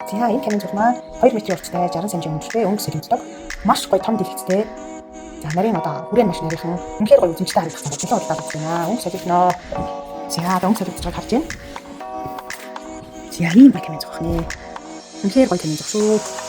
За энэ камин зураг маань 2 м урттай 60 см өнөртэй өнгө сэрэмждэг. Маш гоё том дэлгэцтэй. За нарийн одоо хүрээний маш нарийнхан үнэхээр гоё үзэмжтэй харагдах цаг болон удаа гарч байна. Өнгө солигдно. За өнгө солигдож байгааг харж байна. За ийм гоё камин зураг нэ. Үнэхээр гоё камин зураг шүү.